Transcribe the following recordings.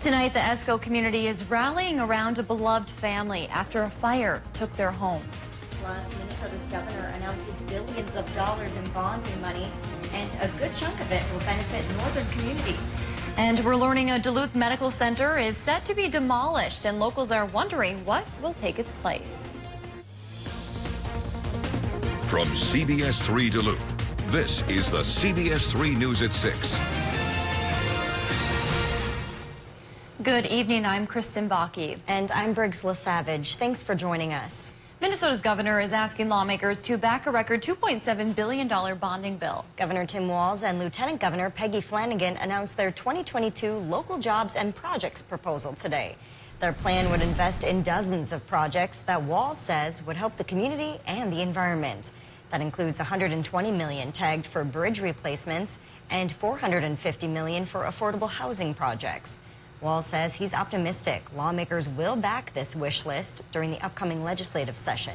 Tonight, the ESCO community is rallying around a beloved family after a fire took their home. Plus, Minnesota's governor announces billions of dollars in bonding money, and a good chunk of it will benefit northern communities. And we're learning a Duluth medical center is set to be demolished, and locals are wondering what will take its place. From CBS3 Duluth, this is the CBS3 News at 6. Good evening, I'm Kristen Bakke. And I'm Briggs LaSavage. Thanks for joining us. Minnesota's governor is asking lawmakers to back a record $2.7 billion bonding bill. Governor Tim Walz and Lieutenant Governor Peggy Flanagan announced their 2022 local jobs and projects proposal today. Their plan would invest in dozens of projects that Walz says would help the community and the environment. That includes $120 million tagged for bridge replacements and $450 million for affordable housing projects. Walz says he's optimistic lawmakers will back this wish list during the upcoming legislative session.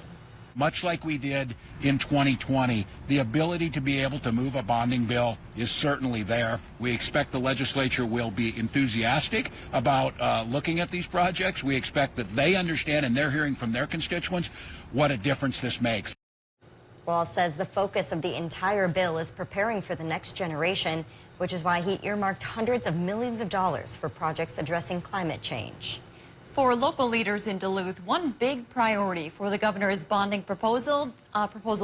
Much like we did in 2020, the ability to be able to move a bonding bill is certainly there. We expect the legislature will be enthusiastic about looking at these projects. We expect that they understand and they're hearing from their constituents what a difference this makes. Walz says the focus of the entire bill is preparing for the next generation, which is why he earmarked hundreds of millions of dollars for projects addressing climate change. For local leaders in Duluth, one big priority for the governor's bonding proposal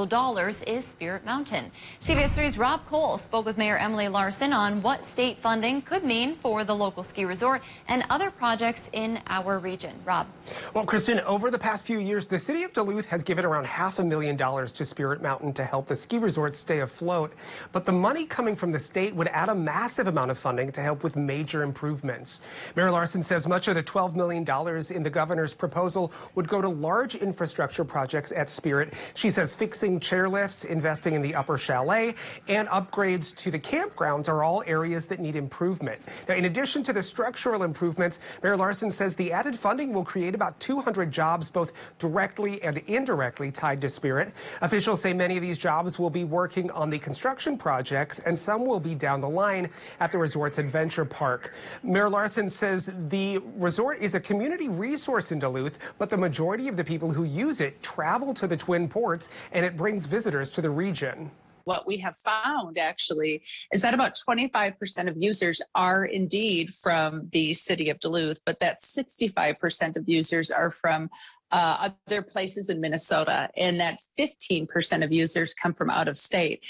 dollars is Spirit Mountain. CBS3's Rob Cole spoke with Mayor Emily Larson on what state funding could mean for the local ski resort and other projects in our region. Rob. Well, Kristen, over the past few years, the city of Duluth has given around $500,000 to Spirit Mountain to help the ski resort stay afloat. But the money coming from the state would add a massive amount of funding to help with major improvements. Mayor Larson says much of the $12 million in the governor's proposal would go to large infrastructure projects at Spirit. She says fixing chairlifts, investing in the upper chalet, and upgrades to the campgrounds are all areas that need improvement. Now, in addition to the structural improvements, Mayor Larson says the added funding will create about 200 jobs, both directly and indirectly tied to Spirit. Officials say many of these jobs will be working on the construction projects, and some will be down the line at the resort's adventure park. Mayor Larson says the resort is a community resource in Duluth, but the majority of the people who use it travel to the Twin Ports, and it brings visitors to the region. What we have found actually is that about 25% of users are indeed from the city of Duluth, but that 65% of users are from other places in Minnesota, and that 15% of users come from out of state.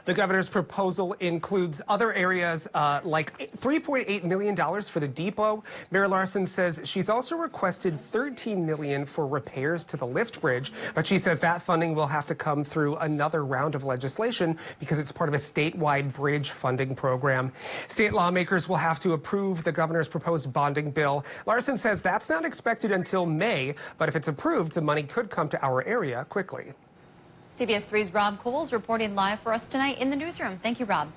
The governor's proposal includes other areas like $3.8 million for the depot. Mayor Larson says she's also requested $13 million for repairs to the lift bridge, but she says that funding will have to come through another round of legislation because it's part of a statewide bridge funding program. State lawmakers will have to approve the governor's proposed bonding bill. Larson says that's not expected until May, but if it's approved, the money could come to our area quickly. CBS 3's Rob Coles reporting live for us tonight in the newsroom. Thank you, Rob.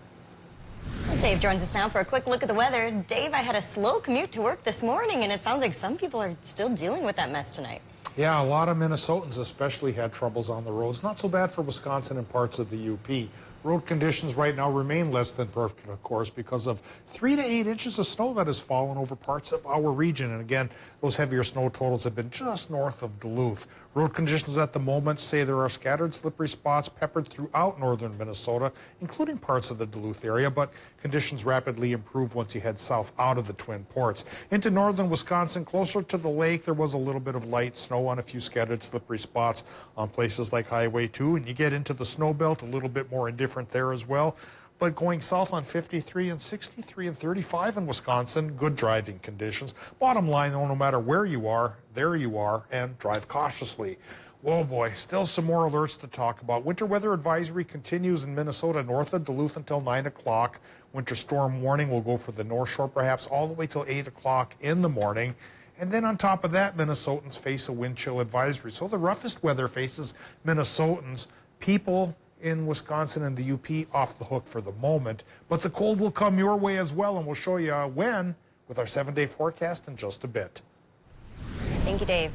Well, Dave joins us now for a quick look at the weather. Dave, I had a slow commute to work this morning, and it sounds like some people are still dealing with that mess tonight. Yeah, a lot of Minnesotans especially had troubles on the roads. Not so bad for Wisconsin and parts of the UP. Road conditions right now remain less than perfect, of course, because of 3 to 8 inches of snow that has fallen over parts of our region. And again, those heavier snow totals have been just north of Duluth. Road conditions at the moment say there are scattered slippery spots peppered throughout northern Minnesota, including parts of the Duluth area, but conditions rapidly improve once you head south out of the Twin Ports. Into northern Wisconsin, closer to the lake, there was a little bit of light snow on a few scattered slippery spots on places like Highway 2, and you get into the snow belt, a little bit more indifferent there as well. But going south on 53 and 63 and 35 in Wisconsin, good driving conditions. Bottom line, though, no matter where you are, there you are, and drive cautiously. Whoa, boy, still some more alerts to talk about. Winter weather advisory continues in Minnesota north of Duluth until 9 o'clock. Winter storm warning will go for the North Shore perhaps all the way till 8 o'clock in the morning. And then on top of that, Minnesotans face a wind chill advisory. So the roughest weather faces Minnesotans. People in Wisconsin and the UP off the hook for the moment, but the cold will come your way as well, and we'll show you when with our 7-day forecast in just a bit. Thank you, Dave.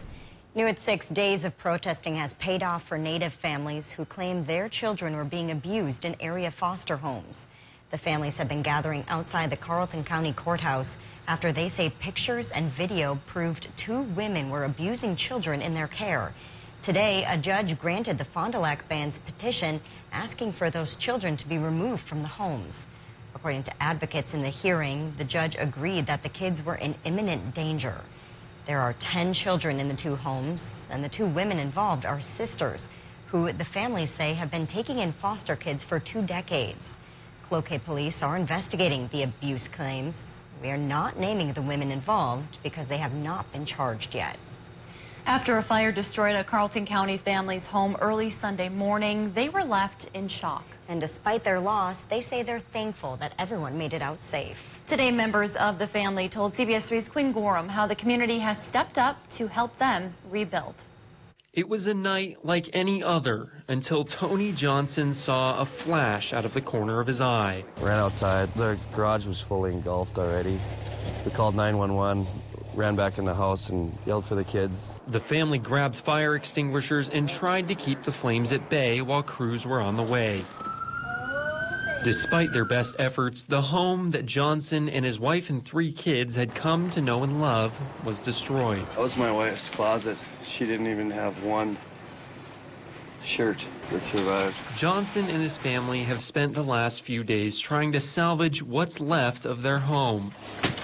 New at 6, days of protesting has paid off for Native families who claim their children were being abused in area foster homes. The families have been gathering outside the Carlton County Courthouse after they say pictures and video proved 2 women were abusing children in their care. Today, a judge granted the Fond du Lac band's petition asking for those children to be removed from the homes. According to advocates in the hearing, the judge agreed that the kids were in imminent danger. There are 10 children in the 2 homes, and the 2 women involved are sisters, who the families say have been taking in foster kids for 2 decades. Cloquet police are investigating the abuse claims. We are not naming the women involved because they have not been charged yet. After a fire destroyed a Carlton County family's home early Sunday morning, they were left in shock. And despite their loss, they say they're thankful that everyone made it out safe. Today, members of the family told CBS3's Quinn Gorham how the community has stepped up to help them rebuild. It was a night like any other until Tony Johnson saw a flash out of the corner of his eye. Ran outside. The garage was fully engulfed already. We called 911, ran back in the house and yelled for the kids. The family grabbed fire extinguishers and tried to keep the flames at bay while crews were on the way. Despite their best efforts, the home that Johnson and his wife and 3 kids had come to know and love was destroyed. That was my wife's closet. She didn't even have one shirt that survived. Johnson and his family have spent the last few days trying to salvage what's left of their home.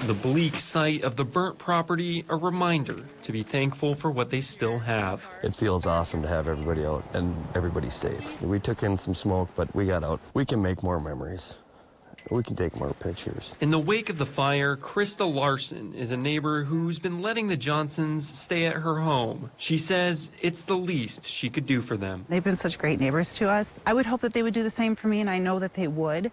The bleak sight of the burnt property, a reminder to be thankful for what they still have. It feels awesome to have everybody out and everybody safe. We took in some smoke, but we got out. We can make more memories. We can take more pictures. In the wake of the fire, Krista Larson is a neighbor who's been letting the Johnsons stay at her home. She says it's the least she could do for them. They've been such great neighbors to us. I would hope that they would do the same for me, and I know that they would.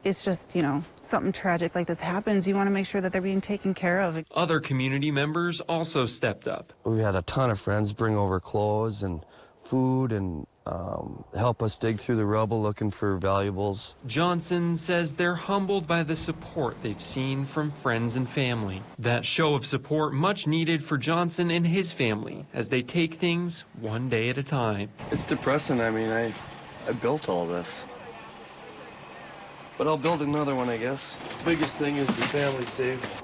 It's just, you know, something tragic like this happens, you want to make sure that they're being taken care of. Other community members also stepped up. We had a ton of friends bring over clothes and food and help us dig through the rubble looking for valuables. Johnson says they're humbled by the support they've seen from friends and family. That show of support much needed for Johnson and his family as they take things one day at a time. It's depressing. I mean, I built all this. But I'll build another one, I guess. Biggest thing is the family's safe.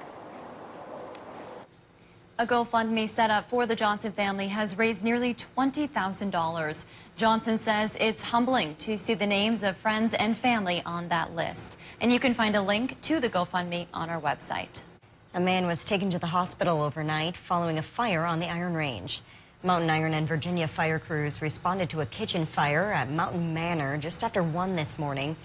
A GoFundMe set up for the Johnson family has raised nearly $20,000. Johnson says it's humbling to see the names of friends and family on that list. And you can find a link to the GoFundMe on our website. A man was taken to the hospital overnight following a fire on the Iron Range. Mountain Iron and Virginia fire crews responded to a kitchen fire at Mountain Manor just after 1 this morning.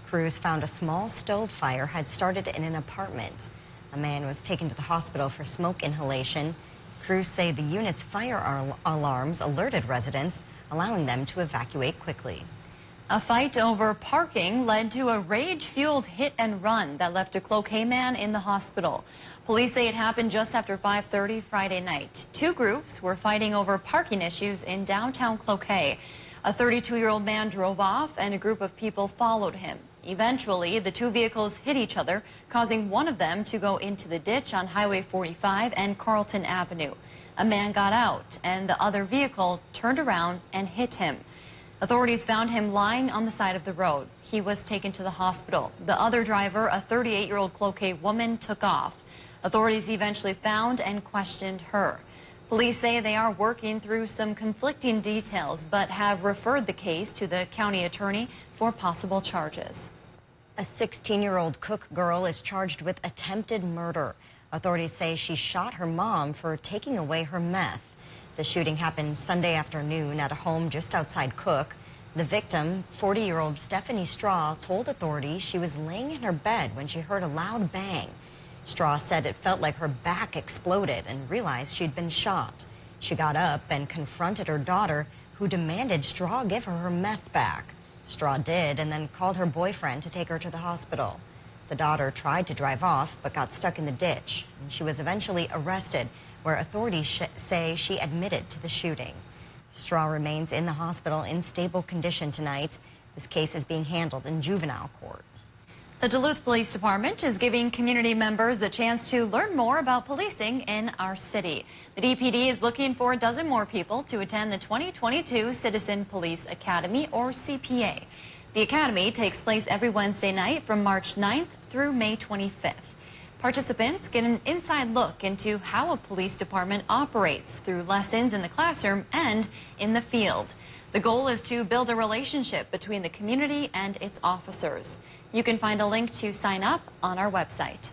Crews found a small stove fire had started in an apartment. A man was taken to the hospital for smoke inhalation. Crews say the unit's fire alarms alerted residents, allowing them to evacuate quickly. A fight over parking led to a rage-fueled hit and run that left a Cloquet man in the hospital. Police say it happened just after 5:30 Friday night. 2 groups were fighting over parking issues in downtown Cloquet. A 32-year-old man drove off and a group of people followed him. Eventually, the 2 vehicles hit each other, causing one of them to go into the ditch on Highway 45 and Carlton Avenue. A man got out, and the other vehicle turned around and hit him. Authorities found him lying on the side of the road. He was taken to the hospital. The other driver, a 38-year-old Cloquet woman, took off. Authorities eventually found and questioned her. Police say they are working through some conflicting details, but have referred the case to the county attorney for possible charges. A 16-year-old Cook girl is charged with attempted murder. Authorities say she shot her mom for taking away her meth. The shooting happened Sunday afternoon at a home just outside Cook. The victim, 40-year-old Stephanie Straw, told authorities she was laying in her bed when she heard a loud bang. Straw said it felt like her back exploded and realized she'd been shot. She got up and confronted her daughter, who demanded Straw give her meth back. Straw did, and then called her boyfriend to take her to the hospital. The daughter tried to drive off, but got stuck in the ditch. And she was eventually arrested, where authorities say she admitted to the shooting. Straw remains in the hospital in stable condition tonight. This case is being handled in juvenile court. The Duluth Police Department is giving community members a chance to learn more about policing in our city. The DPD is looking for a dozen more people to attend the 2022 Citizen Police Academy, or CPA. The Academy takes place every Wednesday night from March 9th through May 25th. Participants get an inside look into how a police department operates through lessons in the classroom and in the field. The goal is to build a relationship between the community and its officers. You can find a link to sign up on our website.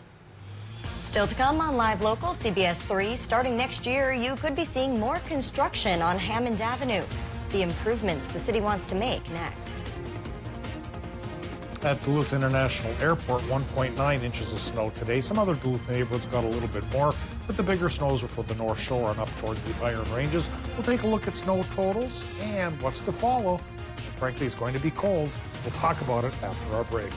Still to come on Live Local CBS 3, starting next year, you could be seeing more construction on Hammond Avenue. The improvements the city wants to make next. At Duluth International Airport, 1.9 inches of snow today. Some other Duluth neighborhoods got a little bit more, but the bigger snows are for the North Shore and up towards the Iron Ranges. We'll take a look at snow totals and what's to follow. Frankly, it's going to be cold. We'll talk about it after our break.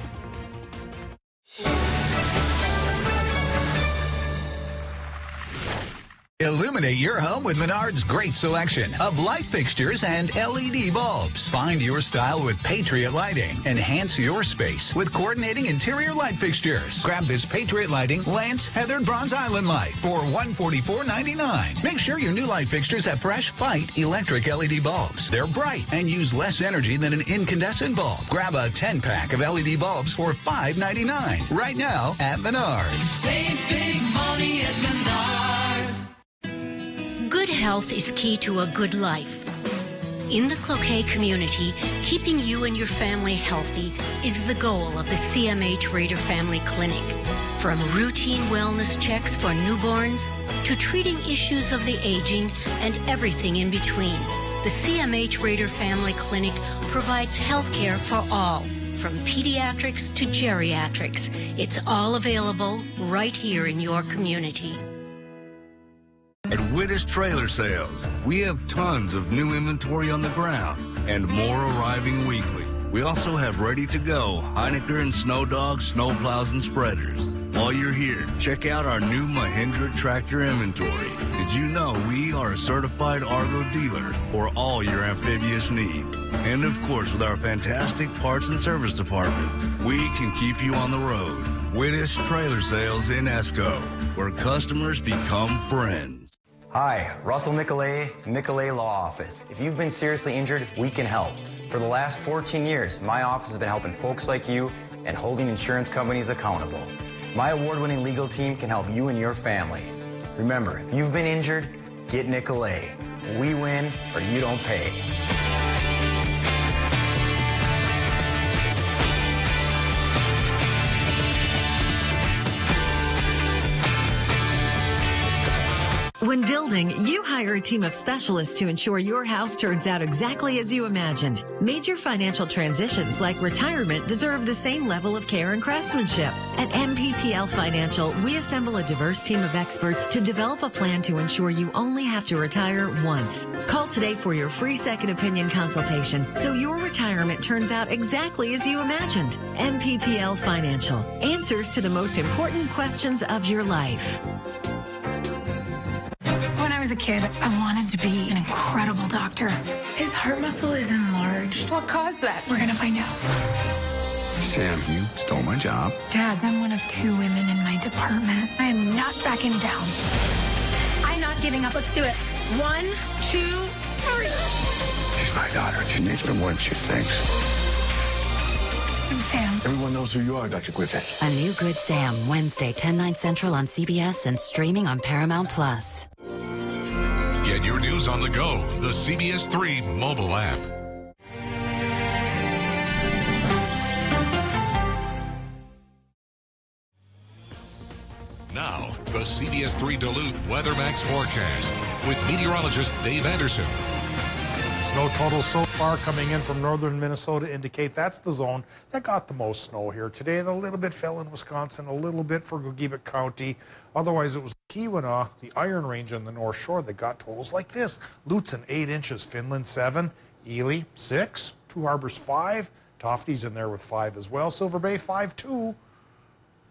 Illuminate your home with Menard's great selection of light fixtures and LED bulbs. Find your style with Patriot Lighting. Enhance your space with coordinating interior light fixtures. Grab this Patriot Lighting Lance Heathered Bronze Island light for $144.99. Make sure your new light fixtures have fresh, white, electric LED bulbs. They're bright and use less energy than an incandescent bulb. Grab a 10-pack of LED bulbs for $5.99 right now at Menard's. Save big money at Menard's. Good health is key to a good life. In the Cloquet community, keeping you and your family healthy is the goal of the CMH Rader Family Clinic. From routine wellness checks for newborns to treating issues of the aging and everything in between, the CMH Rader Family Clinic provides health care for all, from pediatrics to geriatrics. It's all available right here in your community. At Wittes Trailer Sales, we have tons of new inventory on the ground and more arriving weekly. We also have ready-to-go Heineken and Snow Dogs, snowplows, and spreaders. While you're here, check out our new Mahindra tractor inventory. Did you know we are a certified Argo dealer for all your amphibious needs? And of course, with our fantastic parts and service departments, we can keep you on the road. Wittes Trailer Sales in Esco, where customers become friends. Hi, Russell Nicolay, Nicolay Law Office. If you've been seriously injured, we can help. For the last 14 years, my office has been helping folks like you and holding insurance companies accountable. My award-winning legal team can help you and your family. Remember, if you've been injured, get Nicolay. We win or you don't pay. When building, you hire a team of specialists to ensure your house turns out exactly as you imagined. Major financial transitions like retirement deserve the same level of care and craftsmanship. At MPPL Financial, we assemble a diverse team of experts to develop a plan to ensure you only have to retire once. Call today for your free second opinion consultation so your retirement turns out exactly as you imagined. MPPL Financial. Answers to the most important questions of your life. When I was a kid, I wanted to be an incredible doctor. His heart muscle is enlarged. What caused that? We're gonna find out. Sam, you stole my job. Dad, I'm one of 2 women in my department. I am not backing down. I'm not giving up. Let's do it. 1, 2, 3. She's my daughter. She needs me more than she thinks. I'm Sam. Everyone knows who you are, Dr. Griffith. A New Good Sam, Wednesday, 10/9 Central on CBS and streaming on Paramount+. Get your news on the go, the CBS3 mobile app. Now, the CBS3 Duluth WeatherMax forecast with meteorologist Dave Anderson. Snow totals so far coming in from northern Minnesota indicate that's the zone that got the most snow here today. A little bit fell in Wisconsin, a little bit for Gogebic County. Otherwise, it was Keweenaw, the Iron Range on the North Shore that got totals like this. Lutzen, 8 inches. Finland, 7. Ely, 6. Two Harbors, 5. Tofty's in there with 5 as well. Silver Bay, 5.2.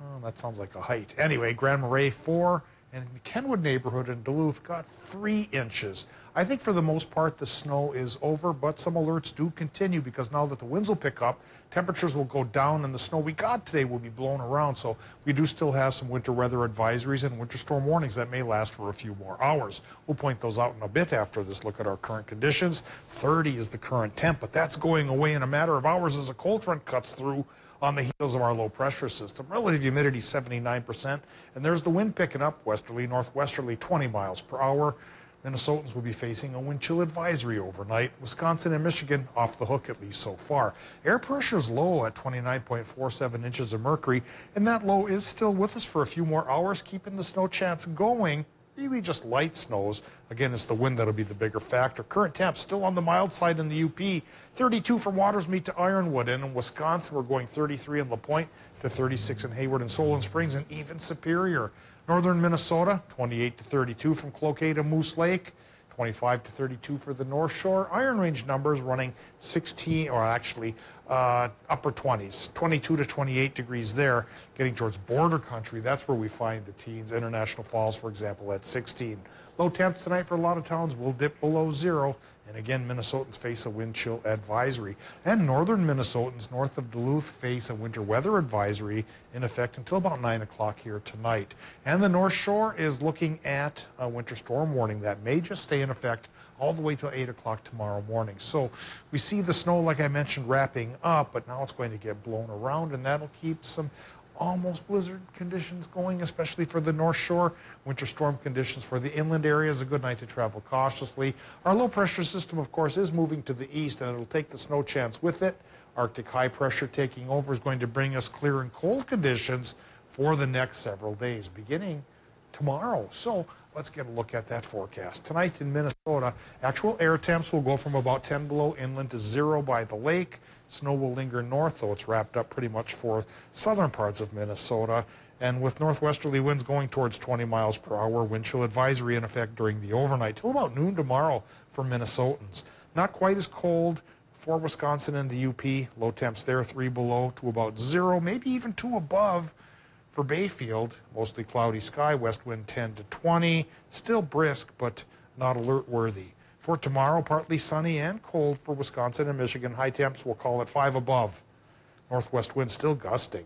Oh, that sounds like a height. Anyway, Grand Marais, 4. And the Kenwood neighborhood in Duluth got 3 inches. I think for the most part the snow is over, but some alerts do continue because now that the winds will pick up, temperatures will go down and the snow we got today will be blown around. So we do still have some winter weather advisories and winter storm warnings that may last for a few more hours. We'll point those out in a bit after this look at our current conditions. 30 is the current temp, but that's going away in a matter of hours as a cold front cuts through on the heels of our low pressure system. Relative humidity 79%, and there's the wind picking up westerly, northwesterly 20 miles per hour. Minnesotans will be facing a wind chill advisory overnight. Wisconsin and Michigan off the hook, at least so far. Air pressure is low at 29.47 inches of mercury, and that low is still with us for a few more hours, keeping the snow chance going. Really just light snows. Again, it's the wind that'll be the bigger factor. Current temps still on the mild side in the UP. 32 from Watersmeet to Ironwood. And in Wisconsin, we're going 33 in LaPointe to 36 in Hayward and Solon Springs, and even Superior. Northern Minnesota, 28 to 32 from Cloquet to Moose Lake. 25 to 32 for the North Shore. Iron Range numbers running 16, or actually upper 20s, 22 to 28 degrees there, getting towards border country. That's where we find the teens. International Falls, for example, at 16. Low temps tonight for a lot of towns will dip below 0. And again, Minnesotans face a wind chill advisory. And northern Minnesotans north of Duluth face a winter weather advisory in effect until about 9 o'clock here tonight. And the North Shore is looking at a winter storm warning that may just stay in effect all the way till 8 o'clock tomorrow morning. So we see the snow, like I mentioned, wrapping up, but now it's going to get blown around, and that'll keep some almost blizzard conditions going, especially for the North Shore. Winter storm conditions for the inland areas. A good night to travel cautiously. Our low pressure system, of course, is moving to the east, and it'll take the snow chance with it. Arctic high pressure taking over is going to bring us clear and cold conditions for the next several days, beginning tomorrow. So let's get a look at that forecast. Tonight in Minnesota, actual air temps will go from about 10 below inland to 0 by the lake. Snow will linger north, though it's wrapped up pretty much for southern parts of Minnesota. And with northwesterly winds going towards 20 miles per hour, wind chill advisory in effect during the overnight till about noon tomorrow for Minnesotans. Not quite as cold for Wisconsin and the UP. Low temps there, 3 below to about 0, maybe even 2 above for Bayfield. Mostly cloudy sky, west wind 10 to 20. Still brisk, but not alert worthy. For tomorrow, partly sunny and cold for Wisconsin and Michigan. High temps, we'll call it 5 above. Northwest wind still gusting.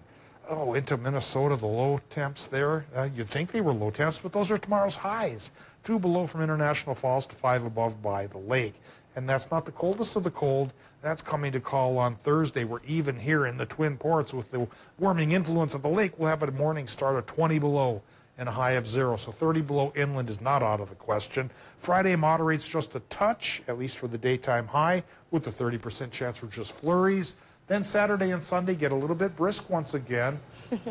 Oh, into Minnesota, the low temps there. You'd think they were low temps, but those are tomorrow's highs. 2 below from International Falls to 5 above by the lake. And that's not the coldest of the cold. That's coming to call on Thursday. We're even here in the Twin Ports with the warming influence of the lake. We'll have a morning start of 20 below and a high of 0. So 30 below inland is not out of the question. Friday moderates just a touch, at least for the daytime high, with a 30% chance for just flurries. Then Saturday and Sunday get a little bit brisk once again.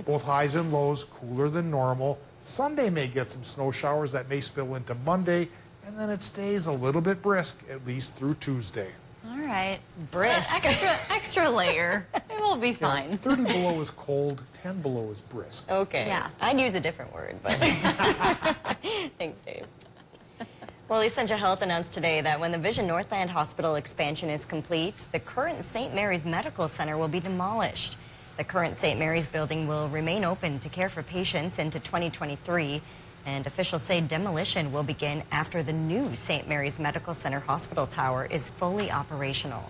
Both highs and lows cooler than normal. Sunday may get some snow showers that may spill into Monday, and then it stays a little bit brisk, at least through Tuesday. All right. Brisk. Extra layer. It will be fine. Yeah, 30 below is cold, 10 below is brisk. Okay. Yeah. I'd use a different word, but thanks, Dave. Well, Essentia Health announced today that when the Vision Northland Hospital expansion is complete, the current St. Mary's Medical Center will be demolished. The current St. Mary's building will remain open to care for patients into 2023, and officials say demolition will begin after the new St. Mary's Medical Center hospital tower is fully operational.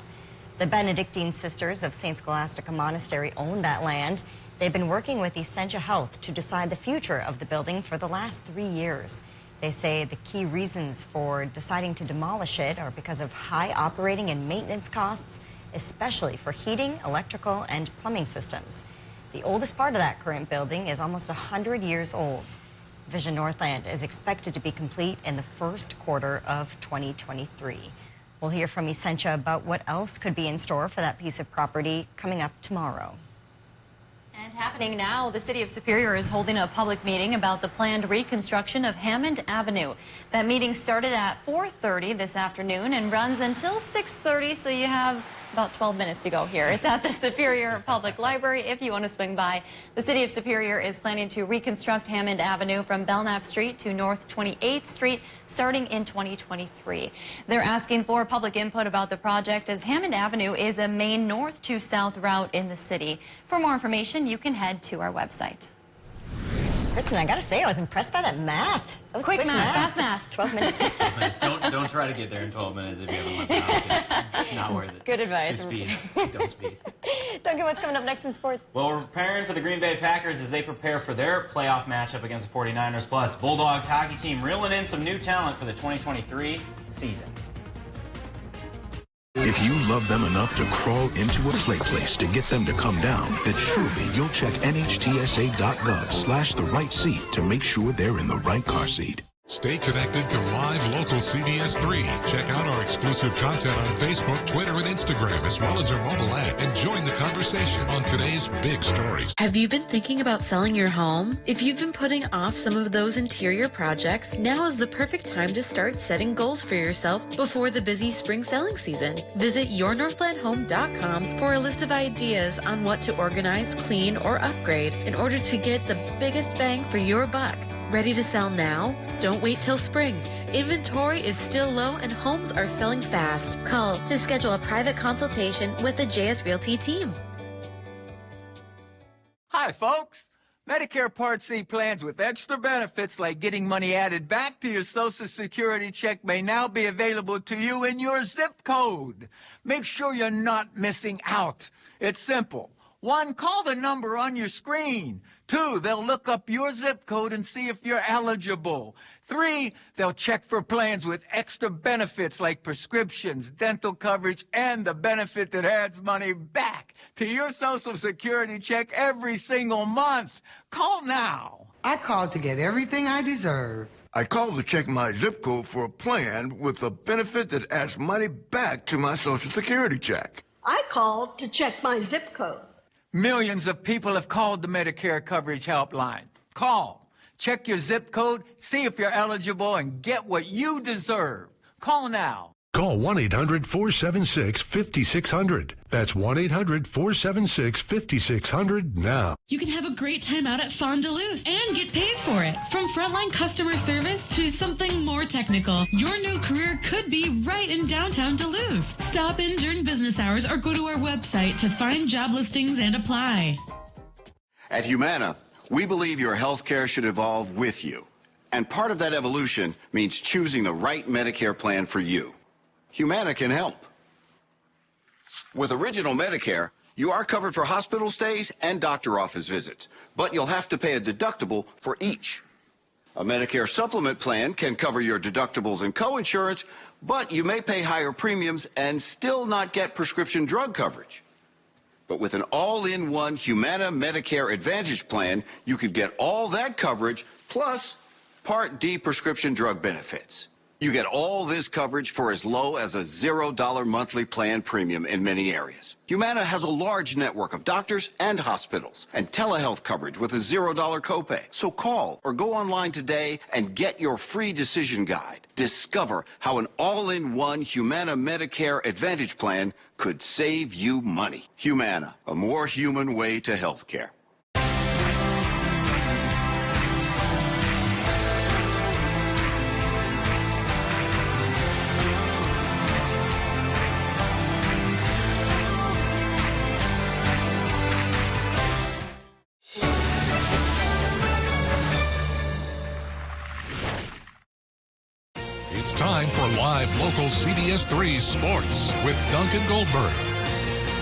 The Benedictine Sisters of St. Scholastica Monastery own that land. They've been working with Essentia Health to decide the future of the building for the last 3 years. They say the key reasons for deciding to demolish it are because of high operating and maintenance costs, especially for heating, electrical, and plumbing systems. The oldest part of that current building is almost 100 years old. Vision Northland is expected to be complete in the first quarter of 2023. We'll hear from Essentia about what else could be in store for that piece of property coming up tomorrow. And happening now, the city of Superior is holding a public meeting about the planned reconstruction of Hammond Avenue. That meeting started at 4:30 this afternoon and runs until 6:30, so you have about 12 minutes to go here. It's at the Superior Public Library if you want to swing by. The city of Superior is planning to reconstruct Hammond Avenue from Belknap Street to North 28th Street starting in 2023. They're asking for public input about the project as Hammond Avenue is a main north to south route in the city. For more information, you can head to our website. Kristen, I gotta say, I was impressed by that math. That was Quick math, fast math. 12 minutes. Don't try to get there in 12 minutes if you haven't left the house. It's not worth it. Good advice. Just speed. Don't speed. Duncan, what's coming up next in sports? Well, we're preparing for the Green Bay Packers as they prepare for their playoff matchup against the 49ers. Plus, Bulldogs hockey team reeling in some new talent for the 2023 season. If you love them enough to crawl into a play place to get them to come down, then surely you'll check nhtsa.gov/the right seat to make sure they're in the right car seat. Stay connected to live local CBS3. Check out our exclusive content on Facebook, Twitter, and Instagram, as well as our mobile app, and join the conversation on today's big stories. Have you been thinking about selling your home? If you've been putting off some of those interior projects, now is the perfect time to start setting goals for yourself before the busy spring selling season. Visit yournorthlandhome.com for a list of ideas on what to organize, clean, or upgrade in order to get the biggest bang for your buck. Ready to sell now? Don't wait till spring. Inventory is still low and homes are selling fast. Call to schedule a private consultation with the JS Realty team. Hi, folks. Medicare Part C plans with extra benefits like getting money added back to your Social Security check may now be available to you in your zip code. Make sure you're not missing out. It's simple. 1, call the number on your screen. 2, they'll look up your zip code and see if you're eligible. 3, they'll check for plans with extra benefits like prescriptions, dental coverage, and the benefit that adds money back to your Social Security check every single month. Call now. I called to get everything I deserve. I called to check my zip code for a plan with a benefit that adds money back to my Social Security check. I called to check my zip code. Millions of people have called the Medicare Coverage Helpline. Call, check your zip code, see if you're eligible, and get what you deserve. Call now. Call 1-800-476-5600. That's 1-800-476-5600 now. You can have a great time out at Fond Duluth and get paid for it. From frontline customer service to something more technical, your new career could be right in downtown Duluth. Stop in during business hours or go to our website to find job listings and apply. At Humana, we believe your health care should evolve with you. And part of that evolution means choosing the right Medicare plan for you. Humana can help. With Original Medicare, you are covered for hospital stays and doctor office visits, but you'll have to pay a deductible for each. A Medicare supplement plan can cover your deductibles and coinsurance, but you may pay higher premiums and still not get prescription drug coverage. But with an all-in-one Humana Medicare Advantage plan, you could get all that coverage plus Part D prescription drug benefits. You get all this coverage for as low as a $0 monthly plan premium in many areas. Humana has a large network of doctors and hospitals and telehealth coverage with a $0 copay. So call or go online today and get your free decision guide. Discover how an all-in-one Humana Medicare Advantage plan could save you money. Humana, a more human way to health care. It's time for live local CBS3 sports with Duncan Goldberg.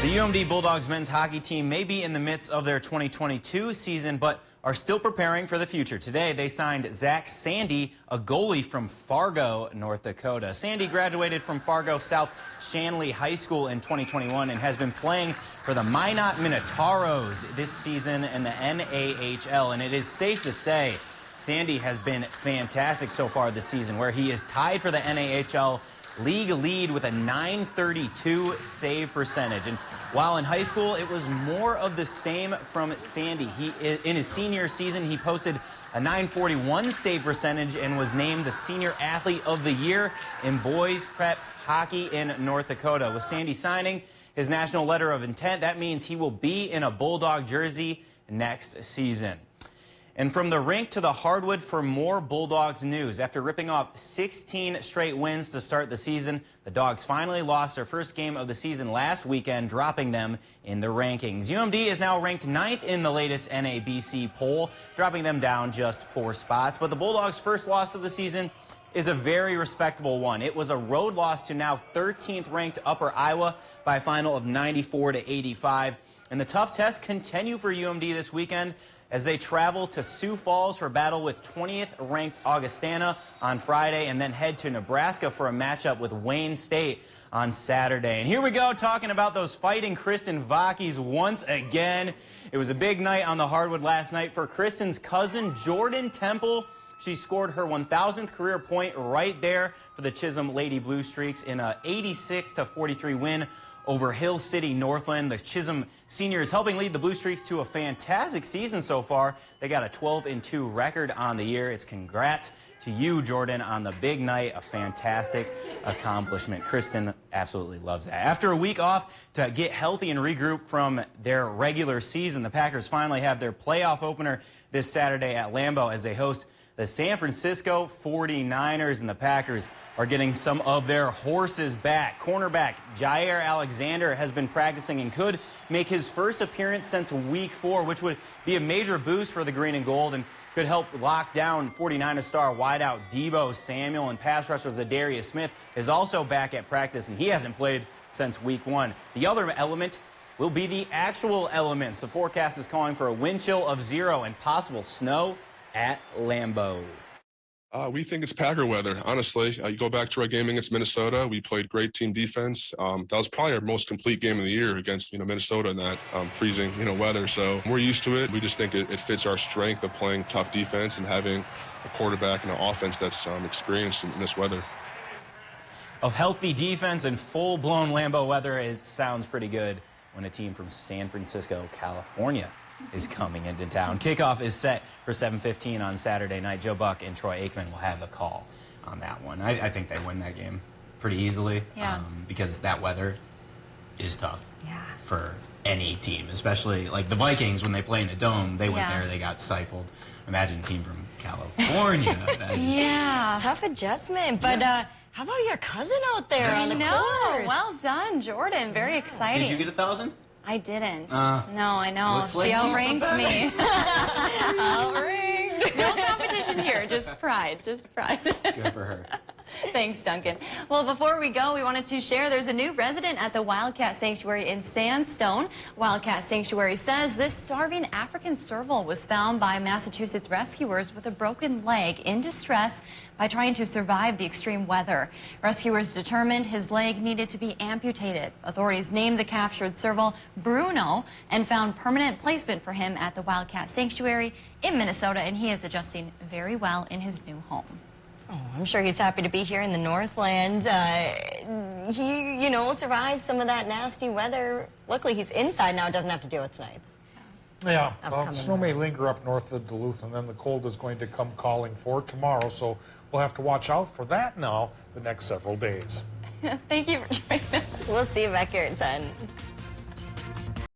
The UMD Bulldogs men's hockey team may be in the midst of their 2022 season, but are still preparing for the future. Today, they signed Zach Sandy, a goalie from Fargo, North Dakota. Sandy graduated from Fargo South Shanley High School in 2021 and has been playing for the Minot Minotauros this season in the NAHL. And it is safe to say Sandy has been fantastic so far this season, where he is tied for the NAHL league lead with a .932 save percentage. And while in high school, it was more of the same from Sandy. In his senior season, he posted a .941 save percentage and was named the Senior Athlete of the Year in boys prep hockey in North Dakota. With Sandy signing his national letter of intent, that means he will be in a Bulldog jersey next season. And from the rink to the hardwood for more Bulldogs news. After ripping off 16 straight wins to start the season, the Dogs finally lost their first game of the season last weekend, dropping them in the rankings. UMD is now ranked 9th in the latest NABC poll, dropping them down just 4 spots. But the Bulldogs' first loss of the season is a very respectable one. It was a road loss to now 13th ranked Upper Iowa by a final of 94-85. And the tough tests continue for UMD this weekend as they travel to Sioux Falls for battle with 20th ranked Augustana on Friday, and then head to Nebraska for a matchup with Wayne State on Saturday. And here we go, talking about those fighting Kristen Vakis once again. It was a big night on the hardwood last night for Kristen's cousin, Jordan Temple. She scored her 1,000th career point right there for the Chisholm Lady Blue Streaks in a 86-43 win over Hill City Northland. The Chisholm seniors helping lead the Blue Streaks to a fantastic season so far. They got a 12-2 record on the year. It's congrats to you, Jordan, on the big night. A fantastic accomplishment. Kristen absolutely loves that. After a week off to get healthy and regroup from their regular season, the Packers finally have their playoff opener this Saturday at Lambeau as they host the San Francisco 49ers, and the Packers are getting some of their horses back. Cornerback Jair Alexander has been practicing and could make his first appearance since week 4, which would be a major boost for the green and gold and could help lock down 49ers star wideout Deebo Samuel, and pass rusher Zadarius Smith is also back at practice, and he hasn't played since week 1. The other element will be the actual elements. The forecast is calling for a wind chill of 0 and possible snow at Lambeau. We think it's Packer weather, honestly. You go back to our game against Minnesota. We played great team defense. That was probably our most complete game of the year against Minnesota in that freezing weather. So we're used to it. We just think it fits our strength of playing tough defense and having a quarterback and an offense that's experienced in this weather. Of healthy defense and full-blown Lambeau weather, it sounds pretty good when a team from San Francisco, California is coming into town. Kickoff is set for 7:15 on Saturday night. Joe Buck and Troy Aikman will have the call on that one. I think they win that game pretty easily, because that weather is tough for any team, especially like the Vikings when they play in a dome. They went there, they got stifled. Imagine a team from California. Tough adjustment, but how about your cousin out there on the court? Well done, Jordan. Very exciting. Did you get 1,000? I didn't. No, I know. Looks She like outranked me. Outranked. No competition here. Just pride. Just pride. Good for her. Thanks, Duncan. Well, before we go, we wanted to share there's a new resident at the Wildcat Sanctuary in Sandstone. Wildcat Sanctuary says this starving African serval was found by Massachusetts rescuers with a broken leg in distress by trying to survive the extreme weather. Rescuers determined his leg needed to be amputated. Authorities named the captured serval Bruno and found permanent placement for him at the Wildcat Sanctuary in Minnesota, and he is adjusting very well in his new home. Oh, I'm sure he's happy to be here in the Northland. He, survived some of that nasty weather. Luckily, he's inside now, doesn't have to deal with tonight's. Yeah, well, snow may linger up north of Duluth, and then the cold is going to come calling for tomorrow, so we'll have to watch out for that now the next several days. Thank you for joining us. We'll see you back here at 10.